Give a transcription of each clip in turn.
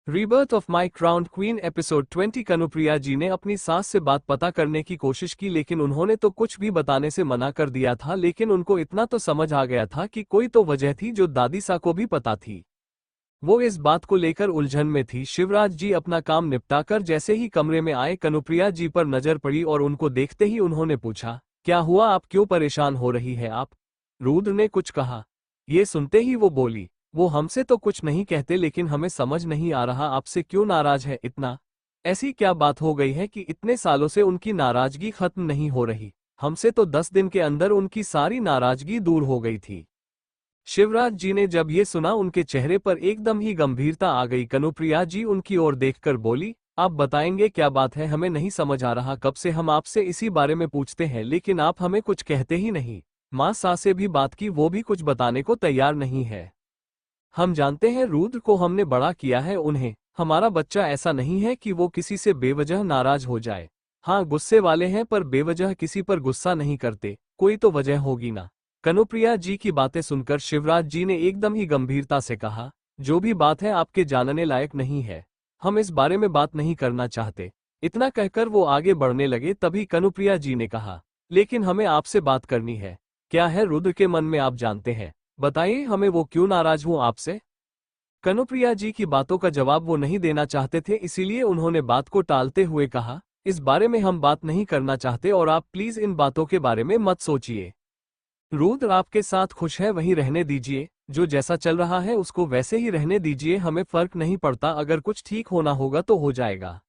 Rebirth of my crown queen episode 20। Kanupriya ji ने अपनी सास से बात पता करने की कोशिश की, लेकिन उन्होंने तो कुछ भी बताने से मना कर दिया था। लेकिन उनको इतना तो समझ आ गया था कि कोई तो वजह थी जो दादी सा को भी पता थी। वो इस बात को लेकर उलझन में थी। शिवराज जी अपना काम निपटाकर जैसे ही कमरे में आए, कनुप्रिया जी पर नजर पड़ी और उनको देखते ही उन्होंने पूछा, क्या हुआ, आप क्यों परेशान हो रही है आप? रुद्र ने कुछ कहा। ये सुनते ही वो बोली, वो हमसे तो कुछ नहीं कहते, लेकिन हमें समझ नहीं आ रहा आपसे क्यों नाराज है इतना। ऐसी क्या बात हो गई है कि इतने सालों से उनकी नाराजगी खत्म नहीं हो रही? हमसे तो 10 दिन के अंदर उनकी सारी नाराजगी दूर हो गई थी। शिवराज जी ने जब ये सुना, उनके चेहरे पर एकदम ही गंभीरता आ गई। कनुप्रिया जी उनकी ओर देखकर बोली, आप बताएंगे क्या बात है? हमें नहीं समझ आ रहा, कब से हम आपसे इसी बारे में पूछते हैं लेकिन आप हमें कुछ कहते ही नहीं। माँ सा से भी बात की, वो भी कुछ बताने को तैयार नहीं है। हम जानते हैं रुद्र को हमने बड़ा किया है, उन्हें हमारा बच्चा ऐसा नहीं है कि वो किसी से बेवजह नाराज हो जाए। हाँ, गुस्से वाले हैं पर बेवजह किसी पर गुस्सा नहीं करते, कोई तो वजह होगी ना। कनुप्रिया जी की बातें सुनकर शिवराज जी ने एकदम ही गंभीरता से कहा, जो भी बात है आपके जानने लायक नहीं है, हम इस बारे में बात नहीं करना चाहते। इतना कहकर वो आगे बढ़ने लगे, तभी कनुप्रिया जी ने कहा, लेकिन हमें आपसे बात करनी है। क्या है रुद्र के मन में, आप जानते हैं, बताइए हमें, वो क्यों नाराज हुआ आपसे? कनुप्रिया जी की बातों का जवाब वो नहीं देना चाहते थे, इसीलिए उन्होंने बात को टालते हुए कहा, इस बारे में हम बात नहीं करना चाहते और आप प्लीज इन बातों के बारे में मत सोचिए। रुद्र आपके साथ खुश है, वहीं रहने दीजिए। जो जैसा चल रहा है उसको वैसे ही रहने दीजिए, हमें फर्क नहीं पड़ता, अगर कुछ ठीक होना होगा तो हो जाएगा।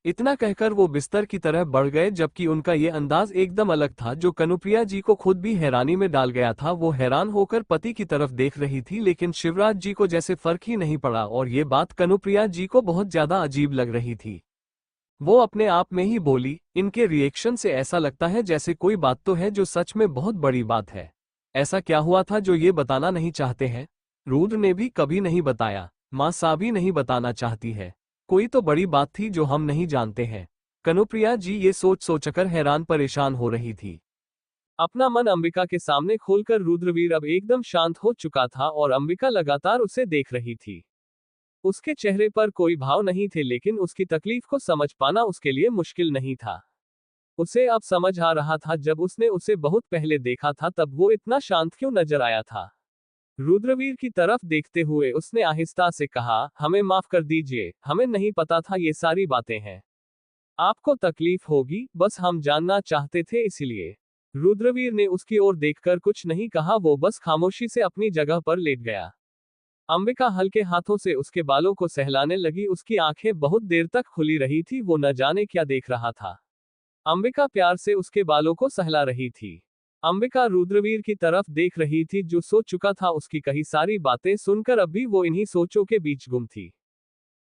इतना कहकर वो बिस्तर की तरह बढ़ गए, जबकि उनका ये अंदाज एकदम अलग था जो कनुप्रिया जी को खुद भी हैरानी में डाल गया था। वो हैरान होकर पति की तरफ देख रही थी, लेकिन शिवराज जी को जैसे फर्क ही नहीं पड़ा और ये बात कनुप्रिया जी को बहुत ज्यादा अजीब लग रही थी। वो अपने आप में ही बोली, इनके रिएक्शन से ऐसा लगता है जैसे कोई बात तो है जो सच में बहुत बड़ी बात है। ऐसा क्या हुआ था जो ये बताना नहीं चाहते हैं? रुद्र ने भी कभी नहीं बताया, माँ सा भी नहीं बताना चाहती है। कोई तो बड़ी बात थी जो हम नहीं जानते हैं। कनुप्रिया जी ये सोच सोचकर हैरान परेशान हो रही थी। अपना मन अंबिका के सामने खोलकर रुद्रवीर अब एकदम शांत हो चुका था और अंबिका लगातार उसे देख रही थी। उसके चेहरे पर कोई भाव नहीं थे, लेकिन उसकी तकलीफ को समझ पाना उसके लिए मुश्किल नहीं था। उसे अब समझ आ रहा था, जब उसने उसे बहुत पहले देखा था तब वो इतना शांत क्यों नजर आया था। रुद्रवीर की तरफ देखते हुए उसने आहिस्ता से कहा, हमें माफ कर दीजिए, हमें नहीं पता था ये सारी बातें हैं। आपको तकलीफ होगी, बस हम जानना चाहते थे इसलिए। रुद्रवीर ने उसकी ओर देखकर कुछ नहीं कहा, वो बस खामोशी से अपनी जगह पर लेट गया। अंबिका हल्के हाथों से उसके बालों को सहलाने लगी, उसकी आंखें बहुत देर तक खुली रही थी, वो न जाने क्या देख रहा था। अंबिका प्यार से उसके बालों को सहला रही थी। अंबिका रुद्रवीर की तरफ देख रही थी, जो सोच चुका था उसकी कही सारी बातें सुनकर अब भी वो इन्हीं सोचों के बीच गुम थी।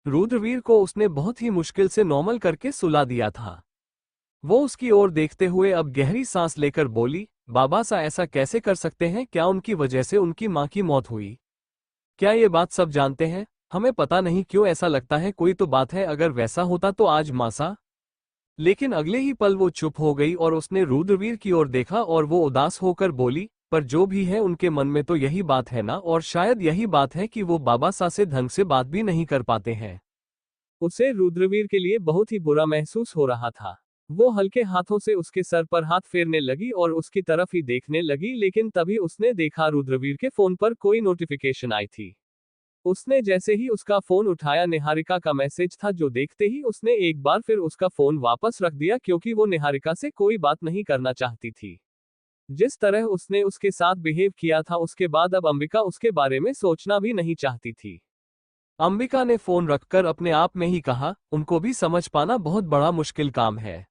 रुद्रवीर को उसने बहुत ही मुश्किल से नॉर्मल करके सुला दिया था। वो उसकी ओर देखते हुए अब गहरी सांस लेकर बोली, बाबा सा ऐसा कैसे कर सकते हैं? क्या उनकी वजह से उनकी माँ की मौत हुई? क्या ये बात सब जानते हैं? हमें पता नहीं क्यों ऐसा लगता है कोई तो बात है, अगर वैसा होता तो आज मासा। लेकिन अगले ही पल वो चुप हो गई और उसने रुद्रवीर की ओर देखा और वो उदास होकर बोली, पर जो भी है उनके मन में तो यही बात है ना, और शायद यही बात है कि वो बाबा सा से ढंग से बात भी नहीं कर पाते हैं। उसे रुद्रवीर के लिए बहुत ही बुरा महसूस हो रहा था। वो हल्के हाथों से उसके सर पर हाथ फेरने लगी और उसकी तरफ ही देखने लगी, लेकिन तभी उसने देखा रुद्रवीर के फोन पर कोई नोटिफिकेशन आई थी। उसने जैसे ही उसका फोन उठाया, निहारिका का मैसेज था, जो देखते ही उसने एक बार फिर उसका फोन वापस रख दिया, क्योंकि वो निहारिका से कोई बात नहीं करना चाहती थी। जिस तरह उसने उसके साथ बिहेव किया था, उसके बाद अब अंबिका उसके बारे में सोचना भी नहीं चाहती थी। अंबिका ने फोन रखकर अपने आप में ही कहा, उनको भी समझ पाना बहुत बड़ा मुश्किल काम है।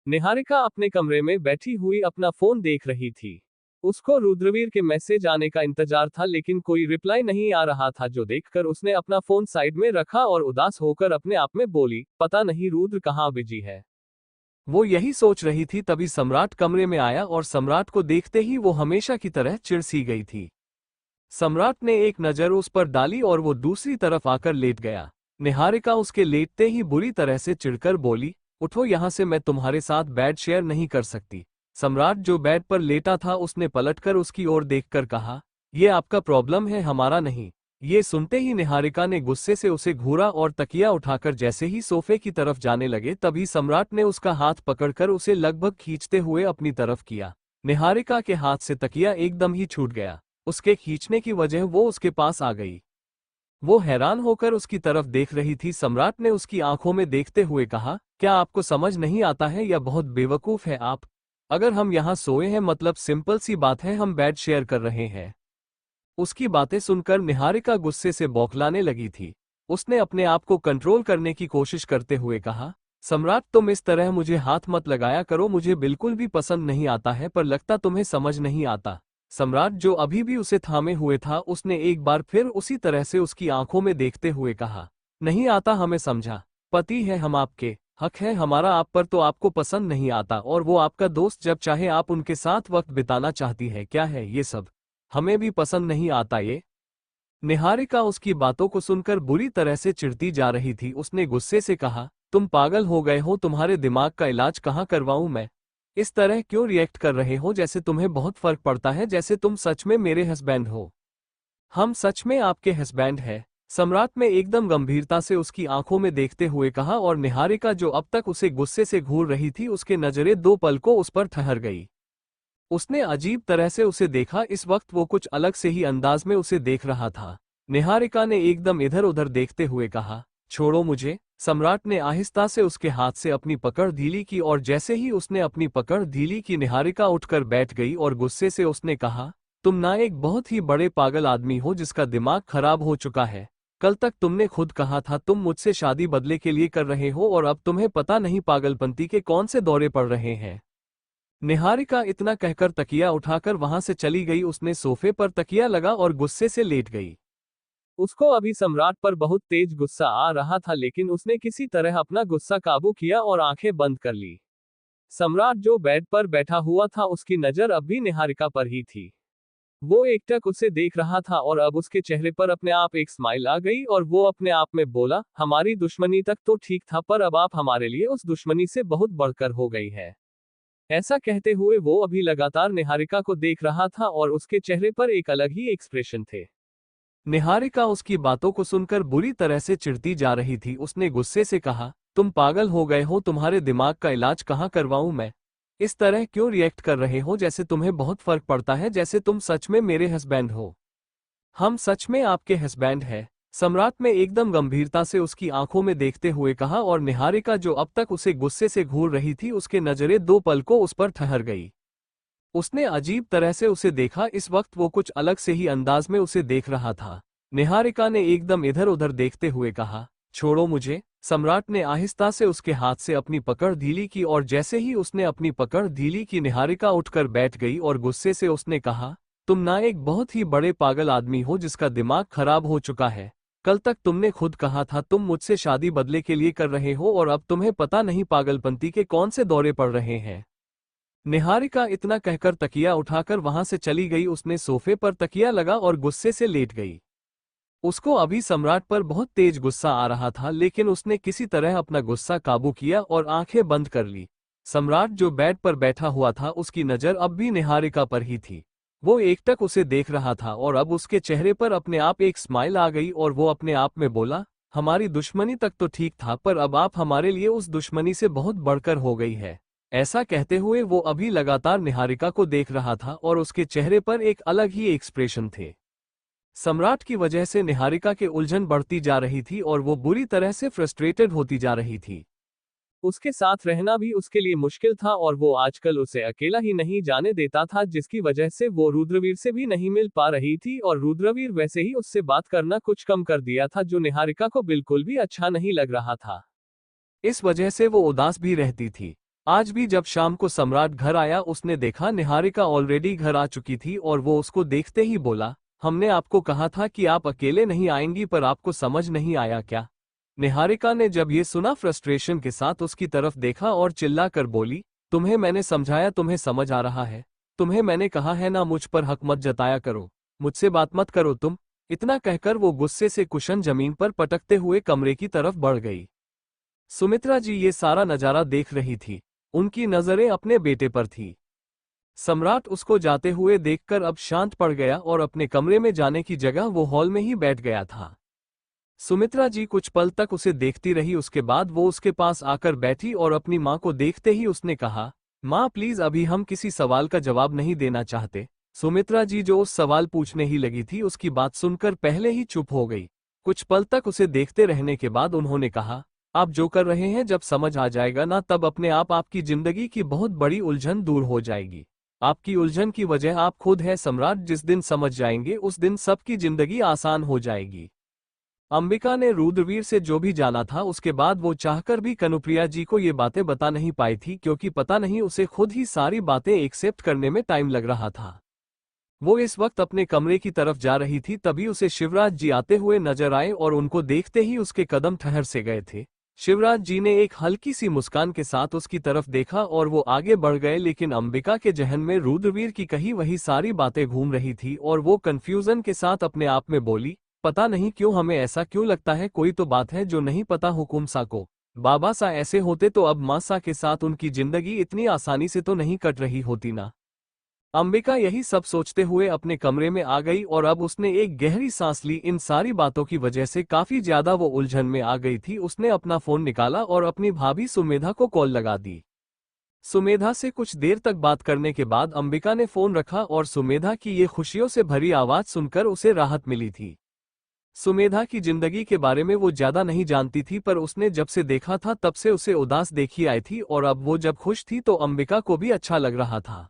निहारिका अपने कमरे में बैठी हुई अपना फोन देख रही थी। उसको रुद्रवीर के मैसेज आने का इंतजार था, लेकिन कोई रिप्लाई नहीं आ रहा था, जो देखकर उसने अपना फोन साइड में रखा और उदास होकर अपने आप में बोली, पता नहीं रुद्र कहाँ बिजी है। वो यही सोच रही थी, तभी सम्राट कमरे में आया और सम्राट को देखते ही वो हमेशा की तरह चिढ़ सी गई थी। सम्राट ने एक नजर उस पर डाली और वो दूसरी तरफ आकर लेट गया। निहारिका उसके लेटते ही बुरी तरह से चिढ़कर बोली, उठो यहाँ से, मैं तुम्हारे साथ बेड शेयर नहीं कर सकती। सम्राट जो बेड पर लेटा था, उसने पलटकर उसकी ओर देखकर कहा, यह आपका प्रॉब्लम है, हमारा नहीं। ये सुनते ही निहारिका ने गुस्से से उसे घूरा और तकिया उठाकर जैसे ही सोफे की तरफ जाने लगे तभी सम्राट ने उसका हाथ पकड़कर उसे लगभग खींचते हुए अपनी तरफ किया। निहारिका के हाथ से तकिया एकदम ही छूट गया। उसके खींचने की वजह वो उसके पास आ गई। वो हैरान होकर उसकी तरफ देख रही थी। सम्राट ने उसकी आंखों में देखते हुए कहा, क्या आपको समझ नहीं आता है या बहुत बेवकूफ है आप? अगर हम यहाँ सोए हैं मतलब सिंपल सी बात है, हम बेड शेयर कर रहे हैं। उसकी बातें सुनकर निहारिका गुस्से से बौखलाने लगी थी। उसने अपने आप को कंट्रोल करने की कोशिश करते हुए कहा, सम्राट तुम इस तरह मुझे हाथ मत लगाया करो, मुझे बिल्कुल भी पसंद नहीं आता है, पर लगता तुम्हें समझ नहीं आता। सम्राट जो अभी भी उसे थामे हुए था उसने एक बार फिर उसी तरह से उसकी आंखों में देखते हुए कहा, नहीं आता हमें समझा। पति है हम आपके, हक है हमारा आप पर, तो आपको पसंद नहीं आता और वो आपका दोस्त, जब चाहे आप उनके साथ वक्त बिताना चाहती है, क्या है ये सब? हमें भी पसंद नहीं आता ये। निहारिका उसकी बातों को सुनकर बुरी तरह से चिढ़ती जा रही थी। उसने गुस्से से कहा, तुम पागल हो गए हो, तुम्हारे दिमाग का इलाज कहाँ करवाऊं मैं? इस तरह क्यों रिएक्ट कर रहे हो जैसे तुम्हें बहुत फर्क पड़ता है, जैसे तुम सच में मेरे हस्बैंड हो। हम सच में आपके हस्बैंड हैं। सम्राट में एकदम गंभीरता से उसकी आंखों में देखते हुए कहा और निहारिका जो अब तक उसे गुस्से से घूर रही थी उसके नजरें दो पल को उस पर ठहर गई। उसने अजीब तरह से उसे देखा। इस वक्त वो कुछ अलग से ही अंदाज में उसे देख रहा था। निहारिका ने एकदम इधर उधर देखते हुए कहा, छोड़ो मुझे। सम्राट ने आहिस्ता से उसके हाथ से अपनी पकड़ ढीली की और जैसे ही उसने अपनी पकड़ ढीली की निहारिका उठकर बैठ गई और गुस्से से उसने कहा, तुम ना एक बहुत ही बड़े पागल आदमी हो जिसका दिमाग खराब हो चुका है। कल तक तुमने खुद कहा था तुम मुझसे शादी बदले के लिए कर रहे हो और अब तुम्हें पता नहीं पागलपंती के कौन से दौरे पड़ रहे हैं। निहारिका इतना कहकर तकिया उठाकर वहां से चली गई। उसने सोफे पर तकिया लगा और गुस्से से लेट गई। उसको अभी सम्राट पर बहुत तेज गुस्सा आ रहा था, लेकिन उसने किसी तरह अपना गुस्सा काबू किया और आंखें बंद कर ली। सम्राट जो बेड पर बैठा हुआ था उसकी नजर अब भी निहारिका पर ही थी। वो एकटक उसे देख रहा था और अब उसके चेहरे पर अपने आप एक स्माइल आ गई और वो अपने आप में बोला, हमारी दुश्मनी तक तो ठीक था पर अब आप हमारे लिए उस दुश्मनी से बहुत बढ़कर हो गई है। ऐसा कहते हुए वो अभी लगातार निहारिका को देख रहा था और उसके चेहरे पर एक अलग ही एक्सप्रेशन थे। निहारिका उसकी बातों को सुनकर बुरी तरह से चिढ़ती जा रही थी। उसने गुस्से से कहा, तुम पागल हो गए हो, तुम्हारे दिमाग का इलाज कहाँ करवाऊं मैं? इस तरह क्यों रिएक्ट कर रहे हो जैसे तुम्हें बहुत फर्क पड़ता है, जैसे तुम सच में मेरे हस्बैंड हो। हम सच में आपके हस्बैंड हैं। सम्राट में एकदम गंभीरता से उसकी आंखों में देखते हुए कहा और निहारिका जो अब तक उसे गुस्से से घूर रही थी उसके नजरें दो पल को उस पर ठहर गई। उसने अजीब तरह से उसे देखा। इस वक्त वो कुछ अलग से ही अंदाज में उसे देख रहा था। निहारिका ने एकदम इधर उधर देखते हुए कहा, छोड़ो मुझे। सम्राट ने आहिस्ता से उसके हाथ से अपनी पकड़ ढीली की और जैसे ही उसने अपनी पकड़ ढीली की निहारिका उठकर बैठ गई और गुस्से से उसने कहा, तुम ना एक बहुत ही बड़े पागल आदमी हो जिसका दिमाग खराब हो चुका है। कल तक तुमने खुद कहा था तुम मुझसे शादी बदले के लिए कर रहे हो और अब तुम्हें पता नहीं पागलपंती के कौन से दौरे पड़ रहे हैं। निहारिका इतना कहकर तकिया उठाकर वहां से चली गई। उसने सोफे पर तकिया लगा और गुस्से से लेट गई। उसको अभी सम्राट पर बहुत तेज गुस्सा आ रहा था, लेकिन उसने किसी तरह अपना गुस्सा काबू किया और आंखें बंद कर ली। सम्राट जो बेड पर बैठा हुआ था उसकी नजर अब भी निहारिका पर ही थी। वो एकटक उसे देख रहा था और अब उसके चेहरे पर अपने आप एक स्माइल आ गई और वो अपने आप में बोला, हमारी दुश्मनी तक तो ठीक था पर अब आप हमारे लिए उस दुश्मनी से बहुत बढ़कर हो गई है। ऐसा कहते हुए वो अभी लगातार निहारिका को देख रहा था और उसके चेहरे पर एक अलग ही एक्सप्रेशन थे। सम्राट की वजह से निहारिका के उलझन बढ़ती जा रही थी और वो बुरी तरह से फ्रस्ट्रेटेड होती जा रही थी। उसके साथ रहना भी उसके लिए मुश्किल था और वो आजकल उसे अकेला ही नहीं जाने देता था, जिसकी वजह से वो रुद्रवीर से भी नहीं मिल पा रही थी और रुद्रवीर वैसे ही उससे बात करना कुछ कम कर दिया था, जो निहारिका को बिल्कुल भी अच्छा नहीं लग रहा था। इस वजह से वो उदास भी रहती थी। आज भी जब शाम को सम्राट घर आया उसने देखा निहारिका ऑलरेडी घर आ चुकी थी और वो उसको देखते ही बोला, हमने आपको कहा था कि आप अकेले नहीं आएंगी, पर आपको समझ नहीं आया क्या? निहारिका ने जब ये सुना फ्रस्ट्रेशन के साथ उसकी तरफ देखा और चिल्ला कर बोली, तुम्हें मैंने समझाया, तुम्हें समझ आ रहा है? तुम्हें मैंने कहा है ना मुझ पर हक मत जताया करो, मुझसे बात मत करो तुम। इतना कहकर वो गुस्से से कुशन जमीन पर पटकते हुए कमरे की तरफ बढ़ गई। सुमित्रा जी ये सारा नजारा देख रही थी। उनकी नजरें अपने बेटे पर थी। सम्राट उसको जाते हुए देखकर अब शांत पड़ गया और अपने कमरे में जाने की जगह वो हॉल में ही बैठ गया था। सुमित्रा जी कुछ पल तक उसे देखती रही, उसके बाद वो उसके पास आकर बैठी और अपनी माँ को देखते ही उसने कहा, माँ प्लीज अभी हम किसी सवाल का जवाब नहीं देना चाहते। सुमित्रा जी जो उस सवाल पूछने ही लगी थी उसकी बात सुनकर पहले ही चुप हो गई। कुछ पल तक उसे देखते रहने के बाद उन्होंने कहा, आप जो कर रहे हैं जब समझ आ जाएगा ना तब अपने आप आपकी जिंदगी की बहुत बड़ी उलझन दूर हो जाएगी। आपकी उलझन की वजह आप खुद है सम्राट, जिस दिन समझ जाएंगे उस दिन सबकी जिंदगी आसान हो जाएगी। अंबिका ने रुद्रवीर से जो भी जाना था उसके बाद वो चाहकर भी कनुप्रिया जी को ये बातें बता नहीं पाई थी, क्योंकि पता नहीं उसे खुद ही सारी बातें एक्सेप्ट करने में टाइम लग रहा था। वो इस वक्त अपने कमरे की तरफ जा रही थी, तभी उसे शिवराज जी आते हुए नजर आए और उनको देखते ही उसके कदम ठहर से गए थे। शिवराज जी ने एक हल्की सी मुस्कान के साथ उसकी तरफ देखा और वो आगे बढ़ गए, लेकिन अंबिका के जहन में रुद्रवीर की कही वही सारी बातें घूम रही थी और वो कंफ्यूजन के साथ अपने आप में बोली, पता नहीं क्यों हमें ऐसा क्यों लगता है, कोई तो बात है जो नहीं पता हुकुम सा को। बाबा सा ऐसे होते तो अब माँ सा के साथ उनकी जिंदगी इतनी आसानी से तो नहीं कट रही होती ना। अंबिका यही सब सोचते हुए अपने कमरे में आ गई और अब उसने एक गहरी सांस ली। इन सारी बातों की वजह से काफी ज्यादा वो उलझन में आ गई थी। उसने अपना फोन निकाला और अपनी भाभी सुमेधा को कॉल लगा दी। सुमेधा से कुछ देर तक बात करने के बाद अंबिका ने फोन रखा और सुमेधा की ये खुशियों से भरी आवाज सुनकर उसे राहत मिली थी। सुमेधा की जिंदगी के बारे में वो ज्यादा नहीं जानती थी, पर उसने जब से देखा था तब से उसे उदास देखी आई थी और अब वो जब खुश थी तो अंबिका को भी अच्छा लग रहा था।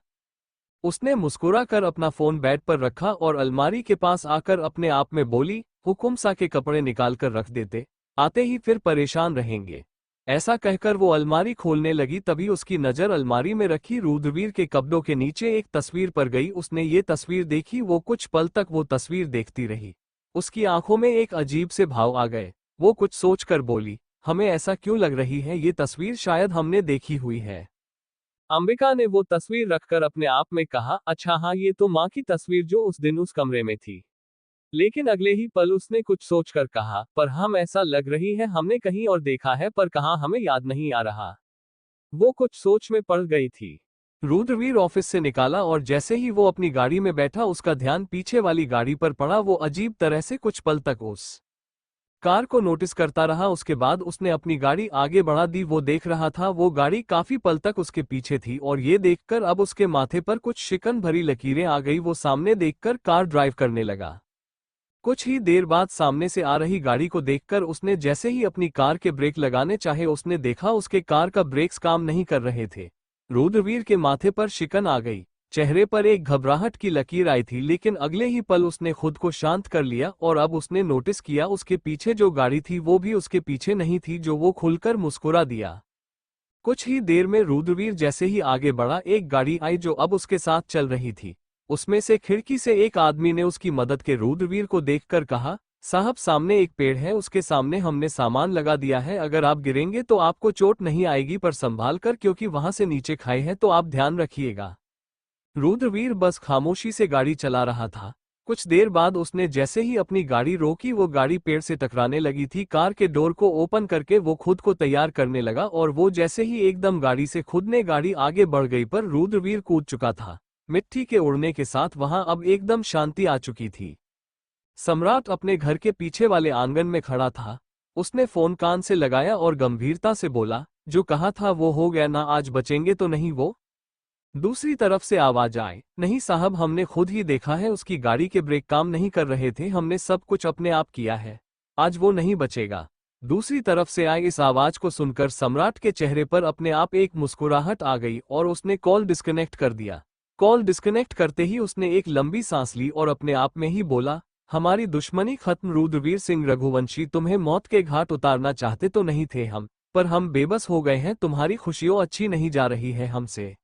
उसने मुस्कुरा कर अपना फोन बेड पर रखा और अलमारी के पास आकर अपने आप में बोली, हुकुम सा के कपड़े निकाल कर रख देते, आते ही फिर परेशान रहेंगे। ऐसा कहकर वो अलमारी खोलने लगी, तभी उसकी नजर अलमारी में रखी रुद्रवीर के कपड़ों के नीचे एक तस्वीर पर गई। उसने ये तस्वीर देखी, वो कुछ पल तक वो तस्वीर देखती रही। उसकी आंखों में एक अजीब से भाव आ गए। वो कुछ सोचकर बोली, हमें ऐसा क्यों लग रही है, ये तस्वीर शायद हमने देखी हुई है। अंबिका ने वो तस्वीर रखकर अपने आप में कहा, अच्छा हाँ, ये तो माँ की तस्वीर जो उस दिन उस कमरे में थी। लेकिन अगले ही पल उसने कुछ सोचकर कहा, पर हम ऐसा लग रही है हमने कहीं और देखा है, पर कहाँ हमें याद नहीं आ रहा। वो कुछ सोच में पड़ गई थी। रुद्रवीर ऑफिस से निकाला और जैसे ही वो अपनी गाड़ी में बैठा उसका ध्यान पीछे वाली गाड़ी पर पड़ा। वो अजीब तरह से कुछ पल तक उस कार को नोटिस करता रहा। उसके बाद उसने अपनी गाड़ी आगे बढ़ा दी। वो देख रहा था वो गाड़ी काफी पल तक उसके पीछे थी और ये देखकर अब उसके माथे पर कुछ शिकन भरी लकीरें आ गई। वो सामने देखकर कार ड्राइव करने लगा। कुछ ही देर बाद सामने से आ रही गाड़ी को देखकर उसने जैसे ही अपनी कार के ब्रेक लगाने चाहे उसने देखा उसके कार का ब्रेक्स काम नहीं कर रहे थे। रुद्रवीर के माथे पर शिकन आ गई, चेहरे पर एक घबराहट की लकीर आई थी, लेकिन अगले ही पल उसने खुद को शांत कर लिया और अब उसने नोटिस किया उसके पीछे जो गाड़ी थी वो भी उसके पीछे नहीं थी, जो वो खुलकर मुस्कुरा दिया। कुछ ही देर में रुद्रवीर जैसे ही आगे बढ़ा एक गाड़ी आई जो अब उसके साथ चल रही थी। उसमें से खिड़की से एक आदमी ने उसकी मदद के रुद्रवीर को देखकर कहा, साहब सामने एक पेड़ है, उसके सामने हमने सामान लगा दिया है, अगर आप गिरेंगे तो आपको चोट नहीं आएगी, पर संभाल कर क्योंकि वहां से नीचे खाई है तो आप ध्यान रखिएगा। रुद्रवीर बस खामोशी से गाड़ी चला रहा था। कुछ देर बाद उसने जैसे ही अपनी गाड़ी रोकी वो गाड़ी पेड़ से टकराने लगी थी। कार के डोर को ओपन करके वो खुद को तैयार करने लगा और वो जैसे ही एकदम गाड़ी से खुदने गाड़ी आगे बढ़ गई, पर रुद्रवीर कूद चुका था। मिट्टी के उड़ने के साथ वहां अब एकदम शांति आ चुकी थी। सम्राट अपने घर के पीछे वाले आंगन में खड़ा था। उसने फोन कान से लगाया और गंभीरता से बोला, जो कहा था वो हो गया ना, आज बचेंगे तो नहीं वो। दूसरी तरफ से आवाज आए, नहीं साहब हमने खुद ही देखा है, उसकी गाड़ी के ब्रेक काम नहीं कर रहे थे, हमने सब कुछ अपने आप किया है, आज वो नहीं बचेगा। दूसरी तरफ से आई इस आवाज को सुनकर सम्राट के चेहरे पर अपने आप एक मुस्कुराहट आ गई और उसने कॉल डिस्कनेक्ट कर दिया। कॉल डिस्कनेक्ट करते ही उसने एक लंबी सांस ली और अपने आप में ही बोला, हमारी दुश्मनी खत्म रुद्रवीर सिंह रघुवंशी, तुम्हें मौत के घाट उतारना चाहते तो नहीं थे हम, पर हम बेबस हो गए हैं, तुम्हारी खुशियों अच्छी नहीं जा रही है हमसे।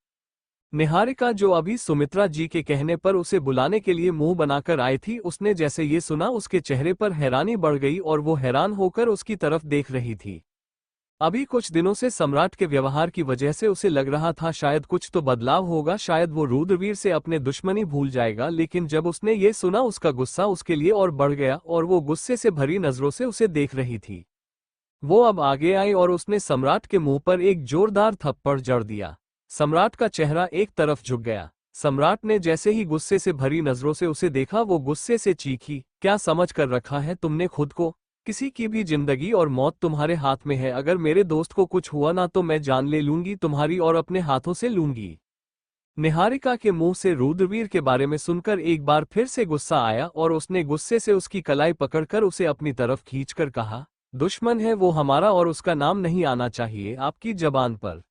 निहारिका जो अभी सुमित्रा जी के कहने पर उसे बुलाने के लिए मुंह बनाकर आई थी, उसने जैसे ये सुना उसके चेहरे पर हैरानी बढ़ गई और वो हैरान होकर उसकी तरफ देख रही थी। अभी कुछ दिनों से सम्राट के व्यवहार की वजह से उसे लग रहा था शायद कुछ तो बदलाव होगा, शायद वो रुद्रवीर से अपने दुश्मनी भूल जाएगा, लेकिन जब उसने ये सुना उसका गुस्सा उसके लिए और बढ़ गया और वो गुस्से से भरी नजरों से उसे देख रही थी। वो अब आगे आई और उसने सम्राट के मुंह पर एक जोरदार थप्पड़ जड़ दिया। सम्राट का चेहरा एक तरफ झुक गया। सम्राट ने जैसे ही गुस्से से भरी नजरों से उसे देखा वो गुस्से से चीखी, क्या समझ कर रखा है तुमने खुद को? किसी की भी जिंदगी और मौत तुम्हारे हाथ में है। अगर मेरे दोस्त को कुछ हुआ ना तो मैं जान ले लूंगी तुम्हारी और अपने हाथों से लूंगी। निहारिका के मुंह से रुद्रवीर के बारे में सुनकर एक बार फिर से गुस्सा आया और उसने गुस्से से उसकी कलाई पकड़कर उसे अपनी तरफ खींचकर कहा, दुश्मन है वो हमारा और उसका नाम नहीं आना चाहिए आपकी जबान पर।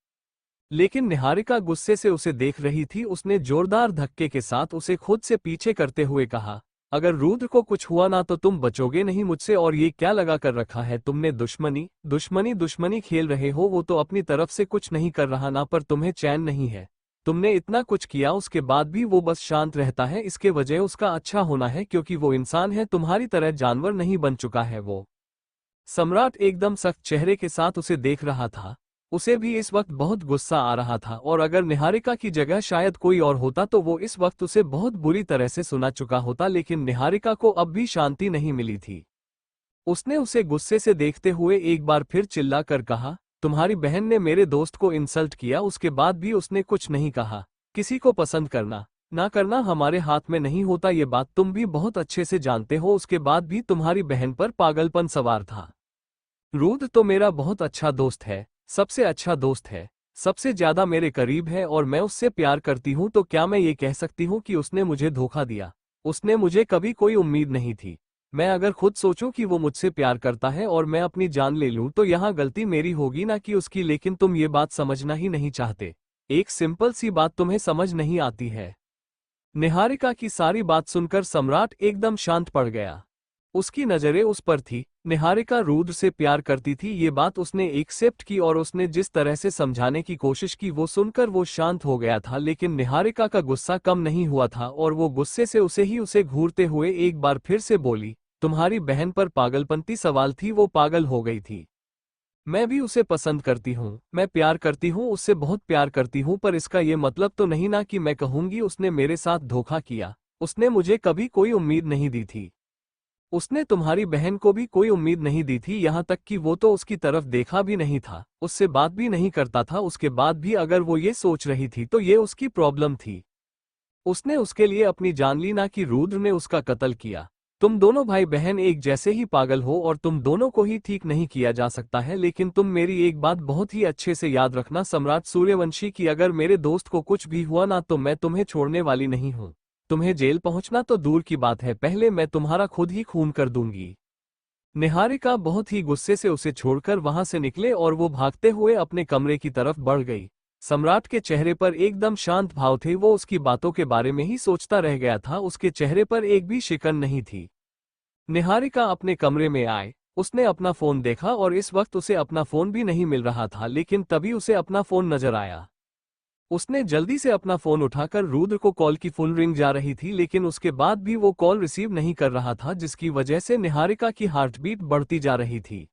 लेकिन निहारिका गुस्से से उसे देख रही थी। उसने जोरदार धक्के के साथ उसे खुद से पीछे करते हुए कहा, अगर रुद्र को कुछ हुआ ना तो तुम बचोगे नहीं मुझसे। और ये क्या लगा कर रखा है तुमने? दुश्मनी दुश्मनी दुश्मनी खेल रहे हो। वो तो अपनी तरफ से कुछ नहीं कर रहा ना, पर तुम्हें चैन नहीं है। तुमने इतना कुछ किया उसके बाद भी वो बस शांत रहता है। इसके वजह उसका अच्छा होना है क्योंकि वो इंसान है, तुम्हारी तरह जानवर नहीं बन चुका है वो। सम्राट एकदम सख्त चेहरे के साथ उसे देख रहा था। उसे भी इस वक्त बहुत गुस्सा आ रहा था और अगर निहारिका की जगह शायद कोई और होता तो वो इस वक्त उसे बहुत बुरी तरह से सुना चुका होता। लेकिन निहारिका को अब भी शांति नहीं मिली थी। उसने उसे गुस्से से देखते हुए एक बार फिर चिल्ला कर कहा, तुम्हारी बहन ने मेरे दोस्त को इंसल्ट किया, उसके बाद भी उसने कुछ नहीं कहा। किसी को पसंद करना ना करना हमारे हाथ में नहीं होता, ये बात तुम भी बहुत अच्छे से जानते हो। उसके बाद भी तुम्हारी बहन पर पागलपन सवार था। रुद्र तो मेरा बहुत अच्छा दोस्त है, सबसे अच्छा दोस्त है, सबसे ज्यादा मेरे करीब है और मैं उससे प्यार करती हूं। तो क्या मैं ये कह सकती हूं कि उसने मुझे धोखा दिया? उसने मुझे कभी कोई उम्मीद नहीं थी। मैं अगर खुद सोचूं कि वो मुझसे प्यार करता है और मैं अपनी जान ले लूं तो यहाँ गलती मेरी होगी ना कि उसकी। लेकिन तुम ये बात समझना ही नहीं चाहते। एक सिंपल सी बात तुम्हें समझ नहीं आती है। निहारिका की सारी बात सुनकर सम्राट एकदम शांत पड़ गया। उसकी नजरें उस पर थी। निहारिका रुद्र से प्यार करती थी, ये बात उसने एक्सेप्ट की और उसने जिस तरह से समझाने की कोशिश की वो सुनकर वो शांत हो गया था। लेकिन निहारिका का गुस्सा कम नहीं हुआ था और वो गुस्से से उसे घूरते हुए एक बार फिर से बोली, तुम्हारी बहन पर पागलपंती सवाल थी, वो पागल हो गई थी। मैं भी उसे पसंद करती हूँ, मैं प्यार करती हूँ, उससे बहुत प्यार करती हूँ, पर इसका ये मतलब तो नहीं ना कि मैं कहूंगी उसने मेरे साथ धोखा किया। उसने मुझे कभी कोई उम्मीद नहीं दी थी। उसने तुम्हारी बहन को भी कोई उम्मीद नहीं दी थी, यहाँ तक कि वो तो उसकी तरफ देखा भी नहीं था, उससे बात भी नहीं करता था। उसके बाद भी अगर वो ये सोच रही थी तो ये उसकी प्रॉब्लम थी। उसने उसके लिए अपनी जान ली ना कि रुद्र ने उसका कत्ल किया। तुम दोनों भाई बहन एक जैसे ही पागल हो और तुम दोनों को ही ठीक नहीं किया जा सकता है। लेकिन तुम मेरी एक बात बहुत ही अच्छे से याद रखना सम्राट सूर्यवंशी की, अगर मेरे दोस्त को कुछ भी हुआ ना तो मैं तुम्हें छोड़ने वाली नहीं हूँ। तुम्हें जेल पहुंचना तो दूर की बात है, पहले मैं तुम्हारा खुद ही खून कर दूंगी। निहारिका बहुत ही गुस्से से उसे छोड़कर वहां से निकले और वो भागते हुए अपने कमरे की तरफ बढ़ गई। सम्राट के चेहरे पर एकदम शांत भाव थे, वो उसकी बातों के बारे में ही सोचता रह गया था, उसके चेहरे पर एक भी शिकन नहीं थी। निहारिका अपने कमरे में आए। उसने अपना फोन देखा और इस वक्त उसे अपना फोन भी नहीं मिल रहा था, लेकिन तभी उसे अपना फोन नजर आया। उसने जल्दी से अपना फोन उठाकर रुद्र को कॉल की फुल रिंग जा रही थी, लेकिन उसके बाद भी वो कॉल रिसीव नहीं कर रहा था, जिसकी वजह से निहारिका की हार्टबीट बढ़ती जा रही थी।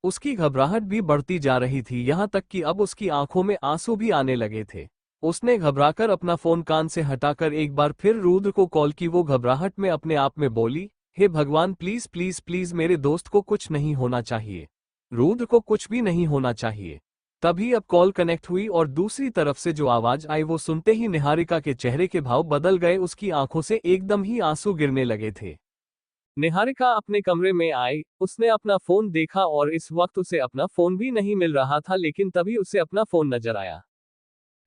उसकी घबराहट भी बढ़ती जा रही थी, यहाँ तक कि अब उसकी आंखों में आंसू भी आने लगे थे। उसने घबराकर अपना फोन कान से हटाकर एक बार फिर रुद्र को कॉल की। वो घबराहट में अपने आप में बोली, हे भगवान, प्लीज प्लीज प्लीज मेरे दोस्त को कुछ नहीं होना चाहिए, रुद्र को कुछ भी नहीं होना चाहिए। तभी अब कॉल कनेक्ट हुई और दूसरी तरफ से जो आवाज आई वो सुनते ही निहारिका के चेहरे के भाव बदल गए, उसकी आंखों से एकदम ही आंसू गिरने लगे थे। निहारिका अपने कमरे में आई, उसने अपना फोन देखा और इस वक्त उसे अपना फोन भी नहीं मिल रहा था, लेकिन तभी उसे अपना फोन नजर आया।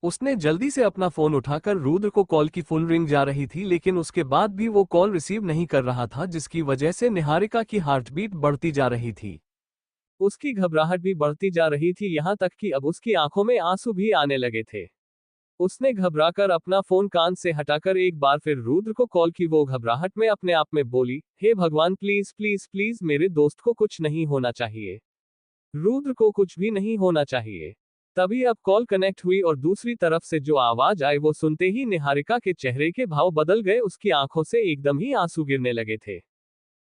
उसने जल्दी से अपना फोन उठाकर रुद्र को कॉल की फुल रिंग जा रही थी, लेकिन उसके बाद भी वो कॉल रिसीव नहीं कर रहा था, जिसकी वजह से निहारिका की हार्टबीट बढ़ती जा रही थी। उसकी घबराहट भी बढ़ती जा रही थी, यहाँ तक कि अब उसकी आंखों में आंसू भी आने लगे थे। उसने घबराकर अपना फोन कान से हटाकर एक बार फिर रुद्र को कॉल की। वो घबराहट में अपने आप में बोली, हे भगवान, प्लीज प्लीज प्लीज मेरे दोस्त को कुछ नहीं होना चाहिए, रुद्र को कुछ भी नहीं होना चाहिए। तभी अब कॉल कनेक्ट हुई और दूसरी तरफ से जो आवाज आई वो सुनते ही निहारिका के चेहरे के भाव बदल गए, उसकी आंखों से एकदम ही आंसू गिरने लगे थे।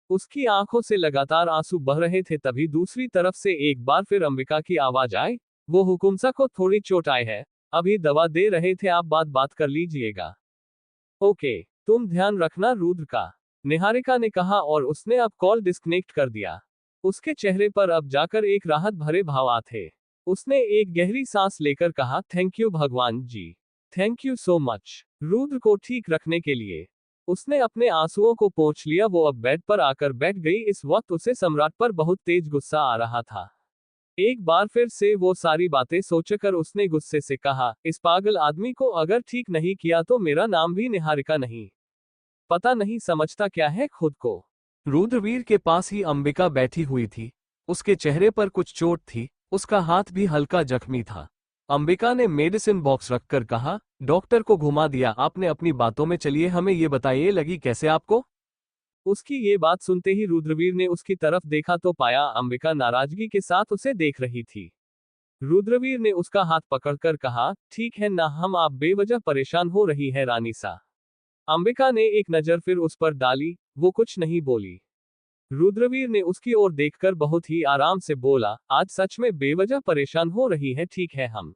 उसकी आंखों से लगातार आंसू बह रहे थे। तभी दूसरी तरफ से एक बार फिर अंबिका की आवाज आई, वो हुकुमसा को थोड़ी चोट आई है, अभी दवा दे रहे थे, आप बात कर लीजिएगा। ओके, तुम ध्यान रखना रुद्र का, निहारिका ने कहा और उसने अब कॉल डिस्कनेक्ट कर दिया। उसके चेहरे पर अब जाकर एक राहत भरे भाव थे। उसने एक गहरी सांस लेकर कहा, थैंक यू भगवान जी। Thank you so much. Rudra को ठीक रखने के लिए उसने अपने आंसुओं को पोंछ लिया। वो अब बेड पर आकर बैठ गई। इस वक्त उसे सम्राट पर बहुत तेज गुस्सा आ रहा था। एक बार फिर से वो सारी बातें सोचकर उसने गुस्से से कहा, इस पागल आदमी को अगर ठीक नहीं किया तो मेरा नाम भी निहारिका नहीं। पता नहीं समझता क्या है खुद को। रुद्रवीर के पास ही अंबिका बैठी हुई थी। उसके चेहरे पर कुछ चोट थी, उसका हाथ भी हल्का जख्मी था। अंबिका ने मेडिसिन बॉक्स रखकर कहा, डॉक्टर को घुमा दिया आपने अपनी बातों में, चलिए हमें ये बताइए लगी कैसे आपको। उसकी ये बात सुनते ही रुद्रवीर ने उसकी तरफ देखा तो पाया अंबिका नाराजगी के साथ उसे देख रही थी। रुद्रवीर ने उसका हाथ पकड़कर कहा, ठीक है ना, हम आप बेवजह परेशान हो रही है रानी सा। अंबिका ने एक नजर फिर उस पर डाली, वो कुछ नहीं बोली। रुद्रवीर ने उसकी ओर देखकर बहुत ही आराम से बोला, आज सच में बेवजह परेशान हो रही है, ठीक है हम।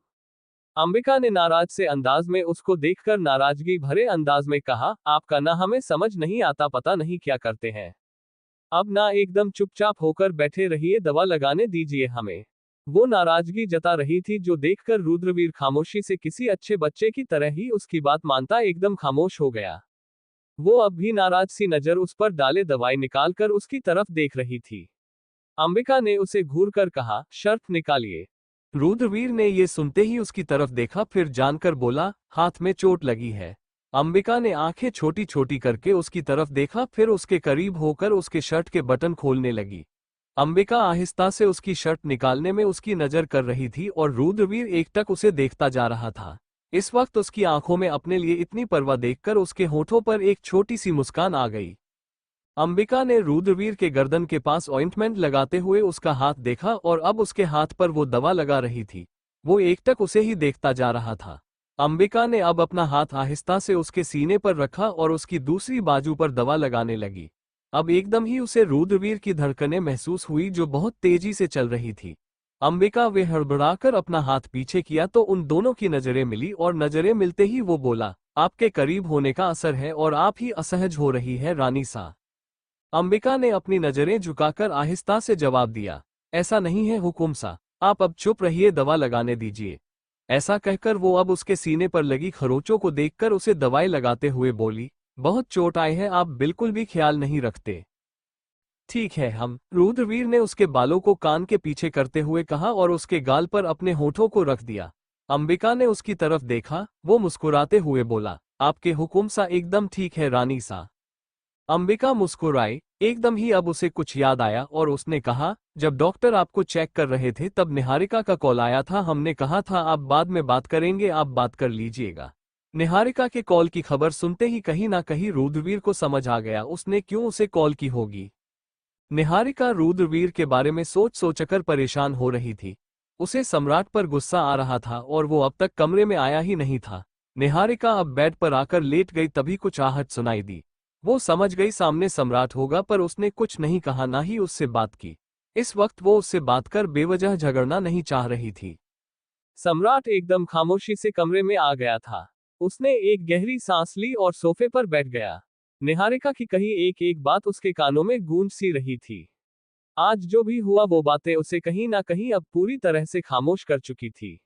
अंबिका ने नाराज से अंदाज में उसको देखकर नाराजगी भरे अंदाज में कहा, आपका ना हमें समझ नहीं आता, पता नहीं क्या करते हैं। अब ना एकदम चुपचाप होकर बैठे रहिए, दवा लगाने दीजिए हमें। वो नाराजगी जता रही थी जो देखकर रुद्रवीर खामोशी से किसी अच्छे बच्चे की तरह ही उसकी बात मानता एकदम खामोश हो गया। वो अब भी नाराज सी नजर उस पर डाले दवाई निकालकर उसकी तरफ देख रही थी। अंबिका ने उसे घूरकर कहा, शर्त निकालिए। रुद्रवीर ने ये सुनते ही उसकी तरफ देखा, फिर जानकर बोला, हाथ में चोट लगी है। अंबिका ने आंखें छोटी छोटी करके उसकी तरफ देखा, फिर उसके करीब होकर उसके शर्ट के बटन खोलने लगी। अंबिका आहिस्ता से उसकी शर्ट निकालने में उसकी नजर कर रही थी और रुद्रवीर एकटक उसे देखता जा रहा था। इस वक्त उसकी आंखों में अपने लिए इतनी परवाह देखकर उसके होठों पर एक छोटी सी मुस्कान आ गई। अंबिका ने रुद्रवीर के गर्दन के पास ऑइंटमेंट लगाते हुए उसका हाथ देखा और अब उसके हाथ पर वो दवा लगा रही थी। वो एकटक उसे ही देखता जा रहा था। अंबिका ने अब अपना हाथ आहिस्ता से उसके सीने पर रखा और उसकी दूसरी बाजू पर दवा लगाने लगी। अब एकदम ही उसे रुद्रवीर की धड़कनें महसूस हुई जो बहुत तेजी से चल रही थी। अंबिका वे हड़बड़ाकर अपना हाथ पीछे किया तो उन दोनों की नजरें मिली और नजरें मिलते ही वो बोला, आपके करीब होने का असर है और आप ही असहज हो रही है रानी सा। अंबिका ने अपनी नजरें झुकाकर आहिस्ता से जवाब दिया, ऐसा नहीं है हुकुम सा, आप अब चुप रहिए, दवा लगाने दीजिए। ऐसा कहकर वो अब उसके सीने पर लगी खरोंचों को देखकर उसे दवाई लगाते हुए बोली, बहुत चोट आई है, आप बिल्कुल भी ख्याल नहीं रखते। ठीक है हम। रुद्रवीर ने उसके बालों को कान के पीछे करते हुए कहा और उसके गाल पर अपने होठों को रख दिया। अंबिका ने उसकी तरफ देखा, वो मुस्कुराते हुए बोला, आपके हुकुम सा एकदम ठीक है रानी सा। अंबिका मुस्कुराई, एकदम ही अब उसे कुछ याद आया और उसने कहा, जब डॉक्टर आपको चेक कर रहे थे तब निहारिका का कॉल आया था, हमने कहा था आप बाद में बात करेंगे, आप बात कर लीजिएगा। निहारिका के कॉल की खबर सुनते ही कहीं ना कहीं रुद्रवीर को समझ आ गया उसने क्यों उसे कॉल की होगी। निहारिका रुद्रवीर के बारे में सोच सोचकर परेशान हो रही थी। उसे सम्राट पर गुस्सा आ रहा था और वो अब तक कमरे में आया ही नहीं था। निहारिका अब बेड पर आकर लेट गई तभी कुछ आहट सुनाई दी। वो समझ गई सामने सम्राट होगा पर उसने कुछ नहीं कहा ना ही उससे बात की। इस वक्त वो उससे बात कर बेवजह झगड़ना नहीं चाह रही थी। सम्राट एकदम खामोशी से कमरे में आ गया था। उसने एक गहरी सांस ली और सोफे पर बैठ गया। निहारिका की कही एक एक बात उसके कानों में गूंज सी रही थी। आज जो भी हुआ वो बातें उसे कहीं ना कहीं अब पूरी तरह से खामोश कर चुकी थी।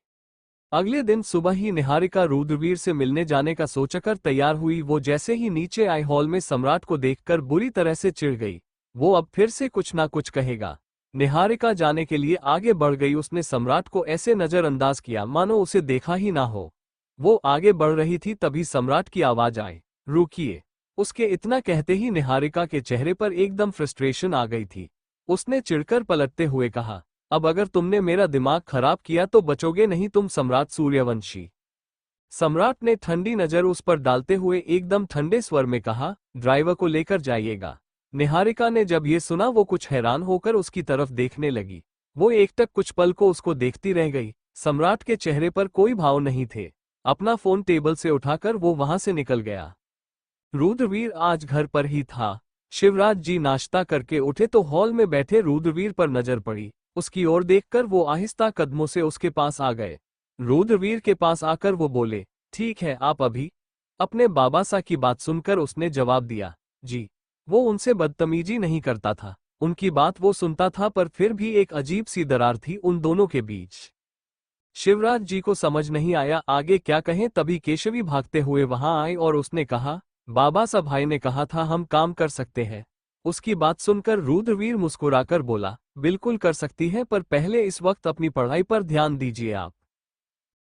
अगले दिन सुबह ही निहारिका रुद्रवीर से मिलने जाने का सोचकर तैयार हुई। वो जैसे ही नीचे आई हॉल में सम्राट को देखकर बुरी तरह से चिढ़ गई। वो अब फिर से कुछ ना कुछ कहेगा। निहारिका जाने के लिए आगे बढ़ गई। उसने सम्राट को ऐसे नजरअंदाज किया मानो उसे देखा ही ना हो। वो आगे बढ़ रही थी तभी सम्राट की आवाज आई, रुकिए। उसके इतना कहते ही निहारिका के चेहरे पर एकदम फ्रस्ट्रेशन आ गई थी। उसने चिढ़कर पलटते हुए कहा, अब अगर तुमने मेरा दिमाग खराब किया तो बचोगे नहीं तुम सम्राट सूर्यवंशी। सम्राट ने ठंडी नजर उस पर डालते हुए एकदम ठंडे स्वर में कहा, ड्राइवर को लेकर जाइएगा। निहारिका ने जब ये सुना वो कुछ हैरान होकर उसकी तरफ देखने लगी। वो एकटक कुछ पल को उसको देखती रह गई। सम्राट के चेहरे पर कोई भाव नहीं थे। अपना फोन टेबल से उठाकर वो वहां से निकल गया। रुद्रवीर आज घर पर ही था। शिवराज जी नाश्ता करके उठे तो हॉल में बैठे रुद्रवीर पर नजर पड़ी। उसकी ओर देखकर वो आहिस्ता कदमों से उसके पास आ गए। रुद्रवीर के पास आकर वो बोले, ठीक है आप अभी। अपने बाबा सा की बात सुनकर उसने जवाब दिया, जी। वो उनसे बदतमीजी नहीं करता था, उनकी बात वो सुनता था पर फिर भी एक अजीब सी दरार थी उन दोनों के बीच। शिवराज जी को समझ नहीं आया आगे क्या कहें, तभी केशवी भागते हुए वहां आई और उसने कहा, बाबा साहब भाई ने कहा था हम काम कर सकते हैं। उसकी बात सुनकर रुद्रवीर मुस्कुराकर बोला, बिल्कुल कर सकती है, पर पहले इस वक्त अपनी पढ़ाई पर ध्यान दीजिए आप।